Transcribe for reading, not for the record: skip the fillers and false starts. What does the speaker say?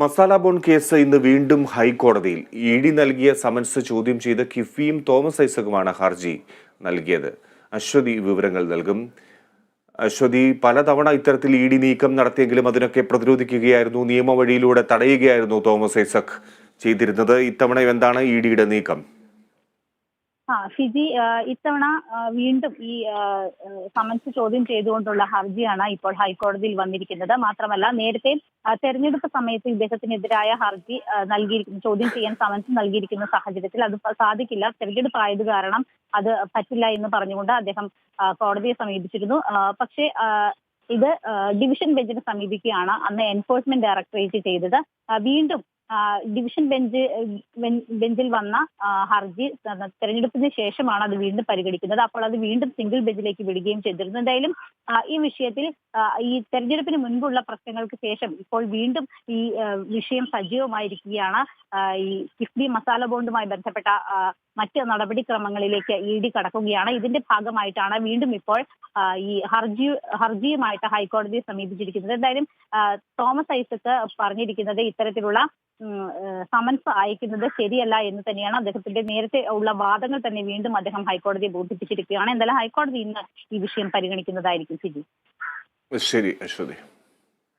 Masala bond case ഇന്ന് വീണ്ടും ഹൈക്കോടതിയിൽ. ഇ.ഡി നൽകിയ സമൻസ് ചോദ്യം ചെയ്ത് കിഫ്ബിയും തോമസ് ഐസകുമാണ് ഹർജി നൽകിയത്. അശ്വതി വിവരങ്ങൾ നൽകും. അശ്വതി, പലതവണ ഇത്തരത്തിൽ ഇ.ഡി നീക്കം നടത്തിയെങ്കിലും അതിനൊക്കെ പ്രതിരോധിക്കുകയായിരുന്നു, നിയമവഴിയിലൂടെ തടയുകയായിരുന്നു തോമസ് ഐസക് ചെയ്തിരുന്നത്. ഇത്തവണ എന്താണ് ഇ.ഡിയുടെ നീക്കം? ഫിജി, ഇത്തവണ വീണ്ടും ഈ സമൻസ് ചോദ്യം ചെയ്തുകൊണ്ടുള്ള ഹർജിയാണ് ഇപ്പോൾ ഹൈക്കോടതിയിൽ വന്നിരിക്കുന്നത്. മാത്രമല്ല, നേരത്തെ തെരഞ്ഞെടുപ്പ് സമയത്ത് ഇദ്ദേഹത്തിനെതിരായ ഹർജി ചോദ്യം ചെയ്യാൻ സമൻസ് നൽകിയിരിക്കുന്ന സാഹചര്യത്തിൽ അത് സാധിക്കില്ല, തെരഞ്ഞെടുപ്പ് ആയത് കാരണം അത് പറ്റില്ല എന്ന് പറഞ്ഞുകൊണ്ട് അദ്ദേഹം കോടതിയെ സമീപിച്ചിരുന്നു. പക്ഷേ ഇത് ഡിവിഷൻ ബെഞ്ചിനെ സമീപിക്കുകയാണ് അന്ന് എൻഫോഴ്സ്മെന്റ് ഡയറക്ടറേറ്റ് ചെയ്തത്. വീണ്ടും ഡിവിഷൻ ബെഞ്ചിൽ വന്ന ഹർജി തെരഞ്ഞെടുപ്പിന് ശേഷമാണ് അത് വീണ്ടും പരിഗണിക്കുന്നത്. അപ്പോൾ അത് വീണ്ടും സിംഗിൾ ബെഞ്ചിലേക്ക് വിടുകയും ചെയ്തിരുന്നു. എന്തായാലും ഈ വിഷയത്തിൽ ഈ തെരഞ്ഞെടുപ്പിന് മുൻപുള്ള പ്രശ്നങ്ങൾക്ക് ശേഷം ഇപ്പോൾ വീണ്ടും ഈ വിഷയം സജീവമായിരിക്കുകയാണ്. ഈ കിഫ്ബി മസാല ബോണ്ടുമായി ബന്ധപ്പെട്ട മറ്റ് നടപടിക്രമങ്ങളിലേക്ക് ഇ.ഡി കടക്കുകയാണ്. ഇതിന്റെ ഭാഗമായിട്ടാണ് വീണ്ടും ഇപ്പോൾ ഈ ഹർജിയുമായിട്ട് ഹൈക്കോടതിയെ സമീപിച്ചിരിക്കുന്നത്. എന്തായാലും തോമസ് ഐസക് പറഞ്ഞിരിക്കുന്നത് ഇത്തരത്തിലുള്ള സമൻസ് അയക്കുന്നത് ശരിയല്ല എന്ന് തന്നെയാണ്. അദ്ദേഹത്തിന്റെ നേരത്തെ ഉള്ള വാദങ്ങൾ തന്നെ വീണ്ടും അദ്ദേഹം ഹൈക്കോടതിയെ ബോധിപ്പിച്ചിരിക്കുകയാണ്. എന്തായാലും ഹൈക്കോടതി ഇന്ന് ഈ വിഷയം പരിഗണിക്കുന്നതായിരിക്കും. ശരി അശ്വതി.